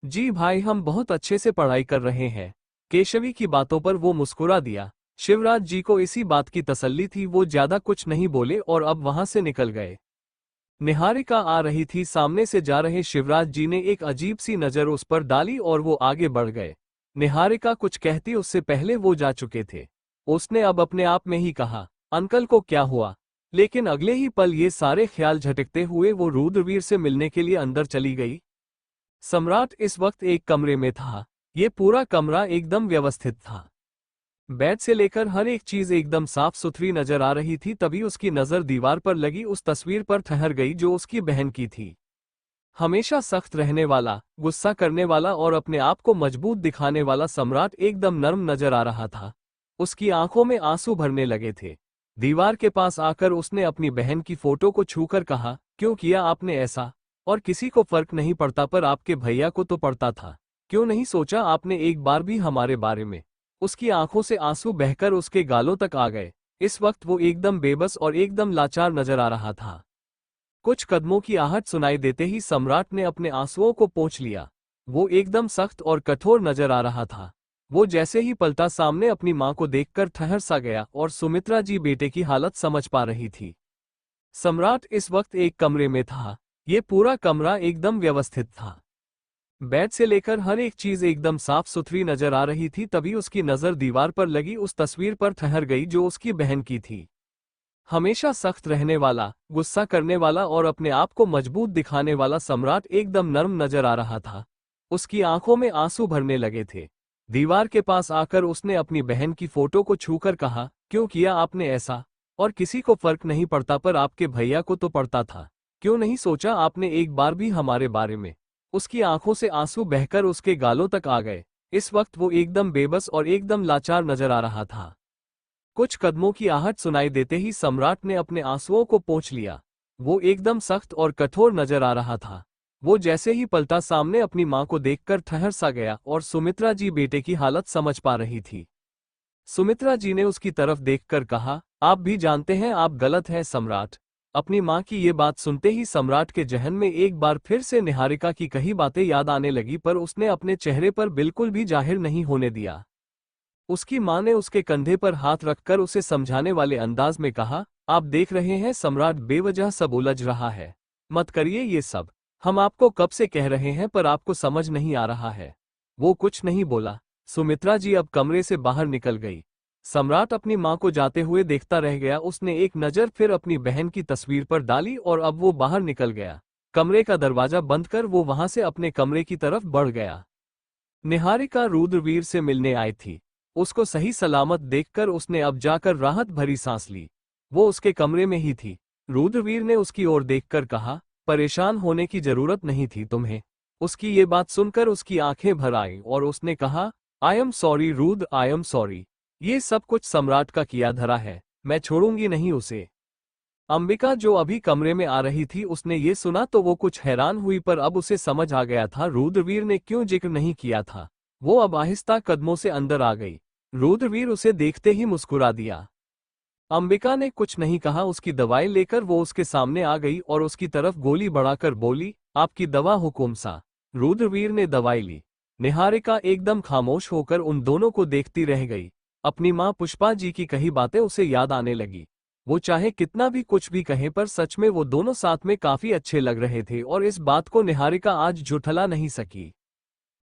जी भाई, हम बहुत अच्छे से पढ़ाई कर रहे हैं। केशवी की बातों पर वो मुस्कुरा दिया। शिवराज जी को इसी बात की तसल्ली थी, वो ज्यादा कुछ नहीं बोले और अब वहां से निकल गए। निहारिका आ रही थी, सामने से जा रहे शिवराज जी ने एक अजीब सी नजर उस पर डाली और वो आगे बढ़ गए। निहारिका कुछ कहती उससे पहले वो जा चुके थे। उसने अब अपने आप में ही कहा, अंकल को क्या हुआ? लेकिन अगले ही पल ये सारे ख्याल झटकते हुए वो रुद्रवीर से मिलने के लिए अंदर चली गई। सम्राट इस वक्त एक कमरे में था। ये पूरा कमरा एकदम व्यवस्थित था। बेड से लेकर हर एक चीज एकदम साफ सुथरी नजर आ रही थी। तभी उसकी नजर दीवार पर लगी उस तस्वीर पर ठहर गई जो उसकी बहन की थी। हमेशा सख्त रहने वाला, गुस्सा करने वाला और अपने आप को मजबूत दिखाने वाला सम्राट एकदम नर्म नजर आ रहा था। उसकी आंखों में आंसू भरने लगे थे। दीवार के पास आकर उसने अपनी बहन की फोटो को छूकर कहा, क्यों किया आपने ऐसा? और किसी को फर्क नहीं पड़ता, पर आपके भैया को तो पड़ता था। क्यों नहीं सोचा आपने एक बार भी हमारे बारे में? उसकी आंखों से आंसू बहकर उसके गालों तक आ गए। इस वक्त वो एकदम बेबस और एकदम लाचार नजर आ रहा था। कुछ कदमों की आहट सुनाई देते ही सम्राट ने अपने आंसुओं को पोंछ लिया। वो एकदम सख्त और कठोर नजर आ रहा था। वो जैसे ही पलटा, सामने अपनी मां को देखकर ठहर सा गया और सुमित्रा जी बेटे की हालत समझ पा रही थी। सम्राट इस वक्त एक कमरे में था। ये पूरा कमरा एकदम व्यवस्थित था। बेड से लेकर हर एक चीज एकदम साफ सुथरी नजर आ रही थी। तभी उसकी नजर दीवार पर लगी उस तस्वीर पर ठहर गई जो उसकी बहन की थी। हमेशा सख्त रहने वाला, गुस्सा करने वाला और अपने आप को मजबूत दिखाने वाला सम्राट एकदम नर्म नजर आ रहा था। उसकी आंखों में आंसू भरने लगे थे। दीवार के पास आकर उसने अपनी बहन की फोटो को छूकर कहा, क्यों किया आपने ऐसा? और किसी को फर्क नहीं पड़ता, पर आपके भैया को तो पड़ता था। क्यों नहीं सोचा आपने एक बार भी हमारे बारे में? उसकी आंखों से आंसू बहकर उसके गालों तक आ गए। इस वक्त वो एकदम बेबस और एकदम लाचार नजर आ रहा था। कुछ कदमों की आहट सुनाई देते ही सम्राट ने अपने आंसुओं को पोंछ लिया। वो एकदम सख्त और कठोर नजर आ रहा था। वो जैसे ही पलटा, सामने अपनी मां को देखकर ठहर सा गया और सुमित्रा जी बेटे की हालत समझ पा रही थी। सुमित्रा जी ने उसकी तरफ देखकर कहा, आप भी जानते हैं आप गलत हैं सम्राट। अपनी मां की ये बात सुनते ही सम्राट के जहन में एक बार फिर से निहारिका की कही बातें याद आने लगी, पर उसने अपने चेहरे पर बिल्कुल भी जाहिर नहीं होने दिया। उसकी मां ने उसके कंधे पर हाथ रखकर उसे समझाने वाले अंदाज में कहा, आप देख रहे हैं सम्राट बेवजह सब उलझ रहा है। मत करिए ये सब। हम आपको कब से कह रहे हैं, पर आपको समझ नहीं आ रहा है। वो कुछ नहीं बोला। सुमित्रा जी अब कमरे से बाहर निकल गई। सम्राट अपनी मां को जाते हुए देखता रह गया। उसने एक नजर फिर अपनी बहन की तस्वीर पर डाली और अब वो बाहर निकल गया। कमरे का दरवाजा बंद कर वो वहां से अपने कमरे की तरफ बढ़ गया। निहारिका रुद्रवीर से मिलने आई थी। उसको सही सलामत देखकर उसने अब जाकर राहत भरी सांस ली। वो उसके कमरे में ही थी। रुद्रवीर ने उसकी ओर देखकर कहा, परेशान होने की जरूरत नहीं थी तुम्हें। उसकी ये बात सुनकर उसकी आंखें भर आईं और उसने कहा, I am sorry Rudra, I am sorry. ये सब कुछ सम्राट का किया धरा है, मैं छोड़ूंगी नहीं उसे। अंबिका जो अभी कमरे में आ रही थी, उसने ये सुना तो वो कुछ हैरान हुई, पर अब उसे समझ आ गया था रुद्रवीर ने क्यों जिक्र नहीं किया था। वो अब आहिस्ता कदमों से अंदर आ गई। रुद्रवीर उसे देखते ही मुस्कुरा दिया। अंबिका ने कुछ नहीं कहा। उसकी दवाई लेकर वो उसके सामने आ गई और उसकी तरफ गोली बढ़ाकर बोली, आपकी दवा हुकुम सा। रुद्रवीर ने दवाई ली। निहारिका एकदम खामोश होकर उन दोनों को देखती रह गई। अपनी मां पुष्पा जी की कही बातें उसे याद आने लगी। वो चाहे कितना भी कुछ भी कहे, पर सच में वो दोनों साथ में काफी अच्छे लग रहे थे और इस बात को निहारिका आज झुठला नहीं सकी।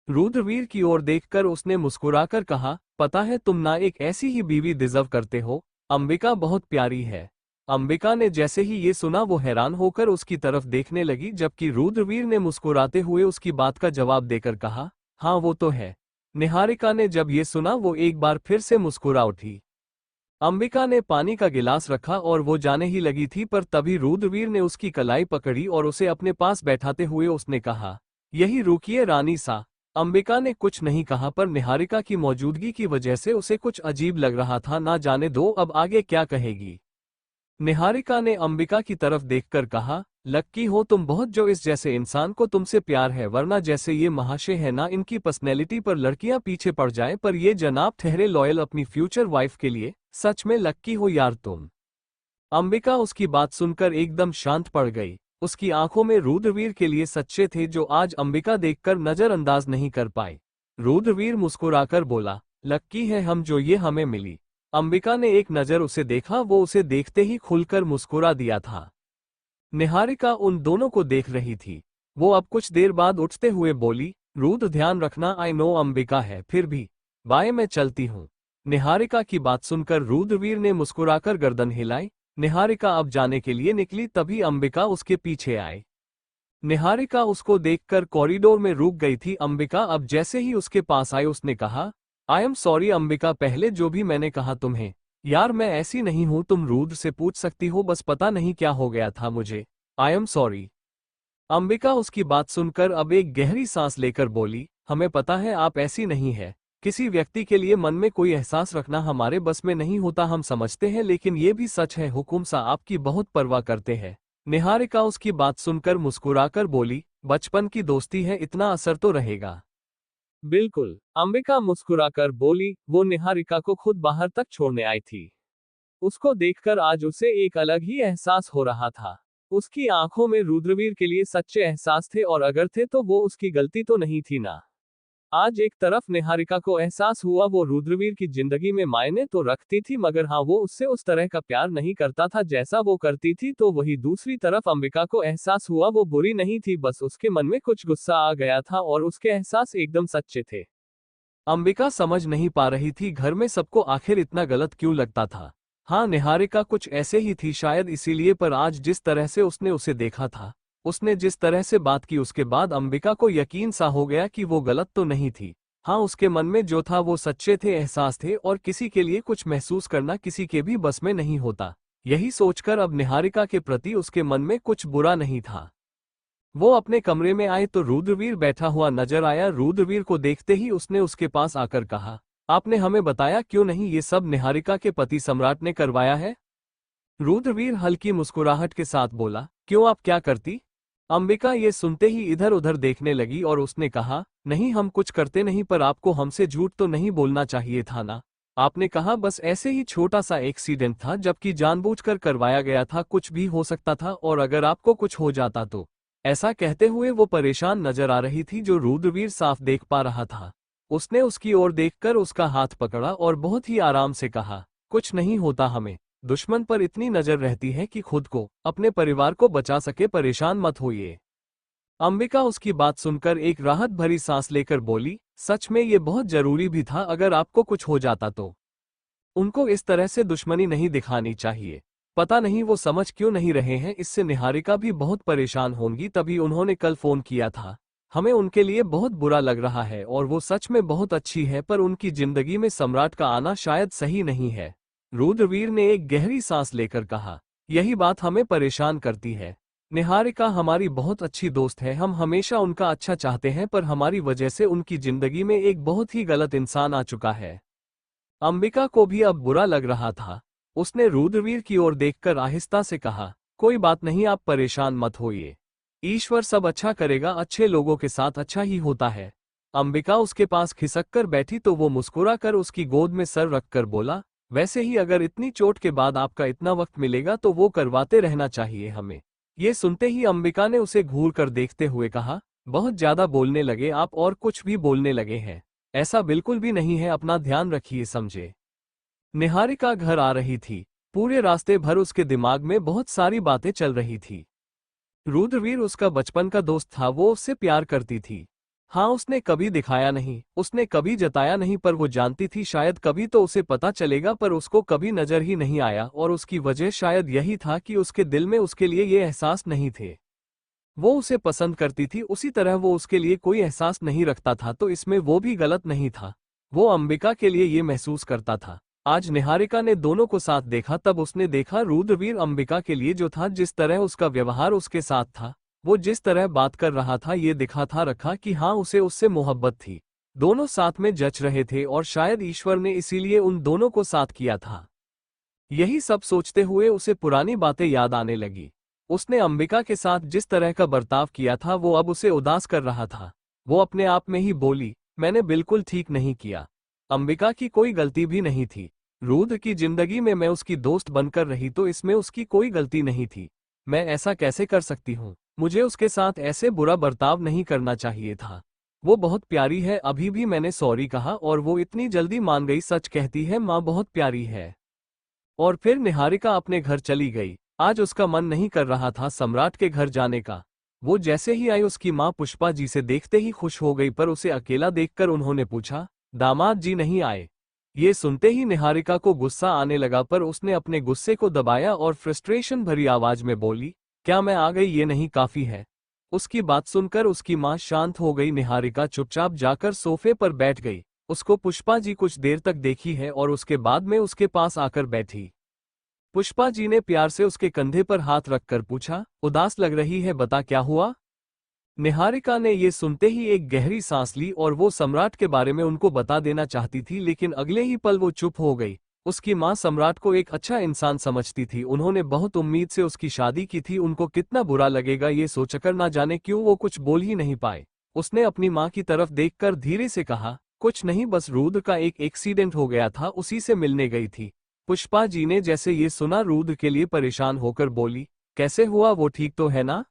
रुद्रवीर की ओर देखकर उसने मुस्कुराकर कहा, पता है तुम ना एक ऐसी ही बीवी डिजर्व करते हो। अंबिका बहुत प्यारी है। अंबिका ने जैसे ही ये सुना वो हैरान होकर उसकी तरफ देखने लगी, जबकि रुद्रवीर ने मुस्कुराते हुए उसकी बात का जवाब देकर कहा, हाँ वो तो है। निहारिका ने जब ये सुना वो एक बार फिर से मुस्कुरा उठी। अंबिका ने पानी का गिलास रखा और वो जाने ही लगी थी, पर तभी रुद्रवीर ने उसकी कलाई पकड़ी और उसे अपने पास बैठाते हुए उसने कहा, यही रुकिए रानी सा। अंबिका ने कुछ नहीं कहा, पर निहारिका की मौजूदगी की वजह से उसे कुछ अजीब लग रहा था। ना जाने दो अब आगे क्या कहेगी। निहारिका ने अंबिका की तरफ देखकर कहा, लक्की हो तुम बहुत जो इस जैसे इंसान को तुमसे प्यार है, वरना जैसे ये महाशय है ना, इनकी पर्सनैलिटी पर लड़कियां पीछे पड़ जाए, पर ये जनाब ठहरे लॉयल अपनी फ्यूचर वाइफ के लिए। सच में लक्की हो यार तुम। अंबिका उसकी बात सुनकर एकदम शांत पड़ गई। उसकी आंखों में रुद्रवीर के लिए सच्चे थे जो आज अंबिका देखकर नजरअंदाज नहीं कर पाई। रुद्रवीर मुस्कुराकर बोला, लक्की है हम जो ये हमें मिली। अंबिका ने एक नजर उसे देखा, वो उसे देखते ही खुलकर मुस्कुरा दिया था। निहारिका उन दोनों को देख रही थी। वो अब कुछ देर बाद उठते हुए बोली, रुद्र ध्यान रखना, आई नो अंबिका है फिर भी। बाय मैं चलती हूँ। निहारिका की बात सुनकर रुद्रवीर ने मुस्कुराकर गर्दन हिलाई। निहारिका अब जाने के लिए निकली, तभी अंबिका उसके पीछे आई। निहारिका उसको देखकर कॉरिडोर में रुक गई थी। अंबिका अब जैसे ही उसके पास आई उसने कहा, आई एम सॉरी अंबिका, पहले जो भी मैंने कहा तुम्हें। यार मैं ऐसी नहीं हूं, तुम रुद्र से पूछ सकती हो, बस पता नहीं क्या हो गया था मुझे। I am sorry. अंबिका उसकी बात सुनकर अब एक गहरी सांस लेकर बोली, हमें पता है आप ऐसी नहीं है। किसी व्यक्ति के लिए मन में कोई एहसास रखना हमारे बस में नहीं होता, हम समझते हैं, लेकिन ये भी सच है हुकुम सा आपकी बहुत परवाह करते हैं। निहारिका उसकी बात सुनकर मुस्कुराकर बोली, बचपन की दोस्ती है, इतना असर तो रहेगा। बिल्कुल, अंबिका मुस्कुराकर बोली। वो निहारिका को खुद बाहर तक छोड़ने आई थी। उसको देखकर आज उसे एक अलग ही एहसास हो रहा था। उसकी आंखों में रुद्रवीर के लिए सच्चे एहसास थे, और अगर थे तो वो उसकी गलती तो नहीं थी ना। आज एक तरफ निहारिका को एहसास हुआ वो रुद्रवीर की जिंदगी में मायने तो रखती थी, मगर हाँ वो उससे उस तरह का प्यार नहीं करता था जैसा वो करती थी। तो वही दूसरी तरफ अंबिका को एहसास हुआ वो बुरी नहीं थी, बस उसके मन में कुछ गुस्सा आ गया था और उसके एहसास एकदम सच्चे थे। अंबिका समझ नहीं पा रही थी घर में सबको आखिर इतना गलत क्यों लगता था। हाँ निहारिका कुछ ऐसे ही थी शायद इसीलिए, पर आज जिस तरह से उसने उसे देखा था, उसने जिस तरह से बात की, उसके बाद अंबिका को यकीन सा हो गया कि वो गलत तो नहीं थी। हाँ उसके मन में जो था वो सच्चे थे, एहसास थे, और किसी के लिए कुछ महसूस करना किसी के भी बस में नहीं होता। यही सोचकर अब निहारिका के प्रति उसके मन में कुछ बुरा नहीं था। वो अपने कमरे में आए तो रुद्रवीर बैठा हुआ नजर आया। रुद्रवीर को देखते ही उसने उसके पास आकर कहा, आपने हमें बताया क्यों नहीं, ये सब निहारिका के पति सम्राट ने करवाया है। रुद्रवीर हल्की मुस्कुराहट के साथ बोला, क्यों आप क्या करती। अंबिका ये सुनते ही इधर उधर देखने लगी और उसने कहा, नहीं हम कुछ करते नहीं, पर आपको हमसे झूठ तो नहीं बोलना चाहिए था ना। आपने कहा बस ऐसे ही छोटा सा एक्सीडेंट था, जबकि जानबूझकर करवाया गया था, कुछ भी हो सकता था, और अगर आपको कुछ हो जाता तो। ऐसा कहते हुए वो परेशान नजर आ रही थी, जो रुद्रवीर साफ देख पा रहा था। उसने उसकी ओर देखकर उसका हाथ पकड़ा और बहुत ही आराम से कहा, कुछ नहीं होता हमें। दुश्मन पर इतनी नजर रहती है कि खुद को, अपने परिवार को बचा सके, परेशान मत होइए। अंबिका उसकी बात सुनकर एक राहत भरी सांस लेकर बोली, सच में ये बहुत जरूरी भी था, अगर आपको कुछ हो जाता तो। उनको इस तरह से दुश्मनी नहीं दिखानी चाहिए। पता नहीं वो समझ क्यों नहीं रहे हैं, इससे निहारिका भी बहुत परेशान होंगी, तभी उन्होंने कल फोन किया था। हमें उनके लिए बहुत बुरा लग रहा है, और वो सच में बहुत अच्छी है, पर उनकी जिंदगी में सम्राट का आना शायद सही नहीं है। रुद्रवीर ने एक गहरी सांस लेकर कहा, यही बात हमें परेशान करती है। निहारिका हमारी बहुत अच्छी दोस्त है, हम हमेशा उनका अच्छा चाहते हैं, पर हमारी वजह से उनकी जिंदगी में एक बहुत ही गलत इंसान आ चुका है। अंबिका को भी अब बुरा लग रहा था। उसने रुद्रवीर की ओर देखकर आहिस्ता से कहा, कोई बात नहीं, आप परेशान मत होइए। ईश्वर सब अच्छा करेगा, अच्छे लोगों के साथ अच्छा ही होता है। अंबिका उसके पास खिसक कर बैठी तो वो मुस्कुरा कर उसकी गोद में सर रखकर बोला, वैसे ही अगर इतनी चोट के बाद आपका इतना वक्त मिलेगा तो वो करवाते रहना चाहिए हमें। ये सुनते ही अंबिका ने उसे घूर कर देखते हुए कहा, बहुत ज्यादा बोलने लगे आप, और कुछ भी बोलने लगे हैं। ऐसा बिल्कुल भी नहीं है, अपना ध्यान रखिए समझे। निहारिका घर आ रही थी। पूरे रास्ते भर उसके दिमाग में बहुत सारी बातें चल रही थी। रुद्रवीर उसका बचपन का दोस्त था, वो उससे प्यार करती थी। हाँ उसने कभी दिखाया नहीं, उसने कभी जताया नहीं, पर वो जानती थी शायद कभी तो उसे पता चलेगा, पर उसको कभी नजर ही नहीं आया, और उसकी वजह शायद यही था कि उसके दिल में उसके लिए ये एहसास नहीं थे। वो उसे पसंद करती थी, उसी तरह वो उसके लिए कोई एहसास नहीं रखता था, तो इसमें वो भी गलत नहीं था। वो अंबिका के लिए ये महसूस करता था। आज निहारिका ने दोनों को साथ देखा, तब उसने देखा रुद्रवीर अंबिका के लिए जो था, जिस तरह उसका व्यवहार उसके साथ था, वो जिस तरह बात कर रहा था, ये दिखा था रखा कि हाँ उसे उससे मोहब्बत थी। दोनों साथ में जच रहे थे, और शायद ईश्वर ने इसीलिए उन दोनों को साथ किया था। यही सब सोचते हुए उसे पुरानी बातें याद आने लगी। उसने अंबिका के साथ जिस तरह का बर्ताव किया था वो अब उसे उदास कर रहा था। वो अपने आप में ही बोली, मैंने बिल्कुल ठीक नहीं किया। अंबिका की कोई गलती भी नहीं थी। रूद की जिंदगी में मैं उसकी दोस्त बनकर रही तो इसमें उसकी कोई गलती नहीं थी। मैं ऐसा कैसे कर सकती हूँ? मुझे उसके साथ ऐसे बुरा बर्ताव नहीं करना चाहिए था। वो बहुत प्यारी है। अभी भी मैंने सॉरी कहा और वो इतनी जल्दी मान गई। सच कहती है माँ बहुत प्यारी है। और फिर निहारिका अपने घर चली गई। आज उसका मन नहीं कर रहा था सम्राट के घर जाने का। वो जैसे ही आई उसकी माँ पुष्पा जी से देखते ही खुश हो गई, पर उसे अकेला देखकर उन्होंने पूछा, दामाद जी नहीं आए? ये सुनते ही निहारिका को गुस्सा आने लगा, पर उसने अपने गुस्से को दबाया और फ्रस्ट्रेशन भरी आवाज में बोली, क्या मैं आ गई ये नहीं काफी है? उसकी बात सुनकर उसकी माँ शांत हो गई। निहारिका चुपचाप जाकर सोफे पर बैठ गई। उसको पुष्पा जी कुछ देर तक देखी है और उसके बाद में उसके पास आकर बैठी। पुष्पा जी ने प्यार से उसके कंधे पर हाथ रखकर पूछा, उदास लग रही है, बता क्या हुआ? निहारिका ने ये सुनते ही एक गहरी सांस ली और वो सम्राट के बारे में उनको बता देना चाहती थी, लेकिन अगले ही पल वो चुप हो गई। उसकी माँ सम्राट को एक अच्छा इंसान समझती थी। उन्होंने बहुत उम्मीद से उसकी शादी की थी। उनको कितना बुरा लगेगा ये सोचकर ना जाने क्यों वो कुछ बोल ही नहीं पाए। उसने अपनी माँ की तरफ देखकर धीरे से कहा, कुछ नहीं, बस रूद का एक एक्सीडेंट हो गया था, उसी से मिलने गई थी। पुष्पा जी ने जैसे ये सुना रूद के लिए परेशान होकर बोली, कैसे हुआ, वो ठीक तो है ना?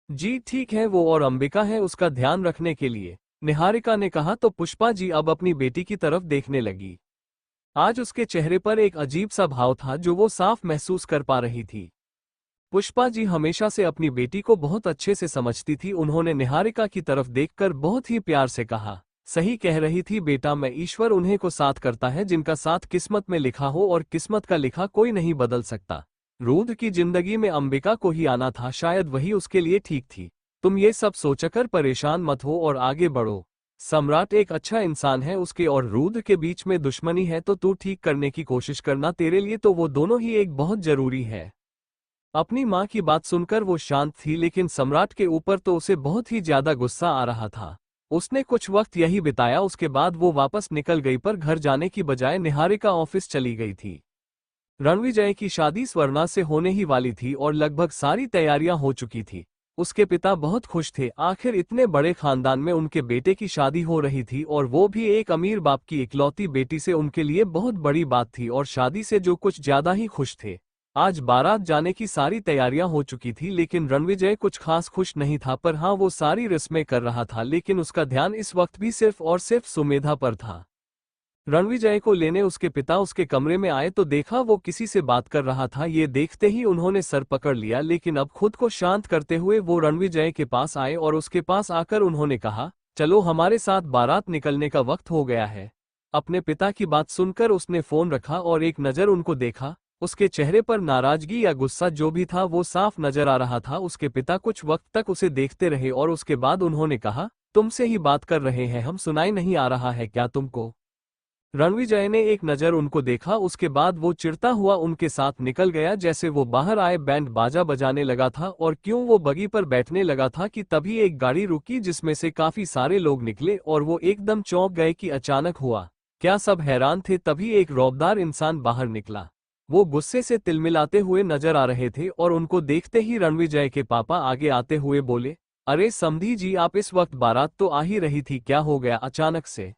जी ठीक है, वो और अंबिका है उसका ध्यान रखने के लिए, निहारिका ने कहा। तो पुष्पा जी अब अपनी बेटी की तरफ देखने लगी। आज उसके चेहरे पर एक अजीब सा भाव था जो वो साफ महसूस कर पा रही थी। पुष्पा जी हमेशा से अपनी बेटी को बहुत अच्छे से समझती थी। उन्होंने निहारिका की तरफ देखकर बहुत ही प्यार से कहा, सही कह रही थी बेटा, मैं ईश्वर उन्हें को साथ करता है जिनका साथ किस्मत में लिखा हो, और किस्मत का लिखा कोई नहीं बदल सकता। रूद की जिंदगी में अंबिका को ही आना था, शायद वही उसके लिए ठीक थी। तुम ये सब सोचकर परेशान मत हो और आगे बढ़ो। सम्राट एक अच्छा इंसान है, उसके और रूद के बीच में दुश्मनी है तो तू ठीक करने की कोशिश करना, तेरे लिए तो वो दोनों ही एक बहुत जरूरी है। अपनी माँ की बात सुनकर वो शांत थी, लेकिन सम्राट के ऊपर तो उसे बहुत ही ज्यादा गुस्सा आ रहा था। उसने कुछ वक्त यही बिताया, उसके बाद वो वापस निकल गई, पर घर जाने की बजाय निहारिका ऑफिस चली गई थी। रणविजय की शादी स्वर्णा से होने ही वाली थी और लगभग सारी तैयारियां हो चुकी थी। उसके पिता बहुत खुश थे, आखिर इतने बड़े खानदान में उनके बेटे की शादी हो रही थी, और वो भी एक अमीर बाप की इकलौती बेटी से। उनके लिए बहुत बड़ी बात थी और शादी से जो कुछ ज्यादा ही खुश थे। आज बारात जाने की सारी तैयारियां हो चुकी थी, लेकिन रणविजय कुछ खास खुश नहीं था। पर हाँ, वो सारी रस्में कर रहा था, लेकिन उसका ध्यान इस वक्त भी सिर्फ और सिर्फ सुमेधा पर था। रणविजय को लेने उसके पिता उसके कमरे में आए तो देखा वो किसी से बात कर रहा था। ये देखते ही उन्होंने सर पकड़ लिया, लेकिन अब खुद को शांत करते हुए वो रणविजय के पास आए और उसके पास आकर उन्होंने कहा, चलो हमारे साथ बारात निकलने का वक्त हो गया है। अपने पिता की बात सुनकर उसने फोन रखा और एक नज़र उनको देखा। उसके चेहरे पर नाराजगी या गुस्सा जो भी था वो साफ नजर आ रहा था। उसके पिता कुछ वक्त तक उसे देखते रहे और उसके बाद उन्होंने कहा, तुमसे ही बात कर रहे हैं हम, सुनाई नहीं आ रहा है क्या तुमको? रणविजय ने एक नज़र उनको देखा, उसके बाद वो चिढ़ता हुआ उनके साथ निकल गया। जैसे वो बाहर आए बैंड बाजा बजाने लगा था और क्यों वो बगी पर बैठने लगा था कि तभी एक गाड़ी रुकी जिसमें से काफी सारे लोग निकले और वो एकदम चौंक गए कि अचानक हुआ क्या। सब हैरान थे, तभी एक रौबदार इंसान बाहर निकला। वो गुस्से से तिलमिलाते हुए नजर आ रहे थे और उनको देखते ही रणविजय के पापा आगे आते हुए बोले, अरे समधी जी, आप इस वक्त, बारात तो आ ही रही थी, क्या हो गया अचानक से?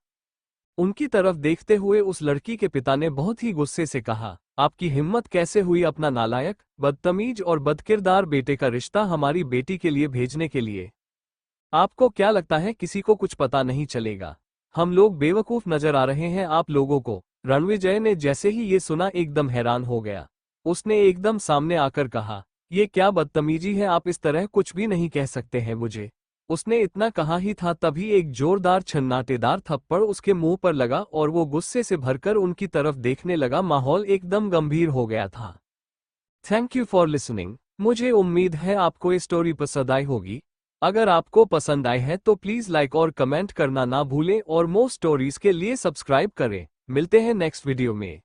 उनकी तरफ देखते हुए उस लड़की के पिता ने बहुत ही गुस्से से कहा, आपकी हिम्मत कैसे हुई अपना नालायक, बदतमीज और बदकिरदार बेटे का रिश्ता हमारी बेटी के लिए भेजने के लिए? आपको क्या लगता है किसी को कुछ पता नहीं चलेगा? हम लोग बेवकूफ नजर आ रहे हैं आप लोगों को? रणविजय ने जैसे ही ये सुना एकदम हैरान हो गया। उसने एकदम सामने आकर कहा, ये क्या बदतमीजी है, आप इस तरह कुछ भी नहीं कह सकते हैं मुझे। उसने इतना कहा ही था तभी एक जोरदार छन्नाटेदार थप्पड़ उसके मुंह पर लगा और वो गुस्से से भरकर उनकी तरफ देखने लगा। माहौल एकदम गंभीर हो गया था। Thank you for listening. मुझे उम्मीद है आपको ये स्टोरी पसंद आई होगी। अगर आपको पसंद आई है तो प्लीज लाइक और कमेंट करना ना भूलें और मोर स्टोरीज के लिए सब्सक्राइब करें। मिलते हैं नेक्स्ट वीडियो में।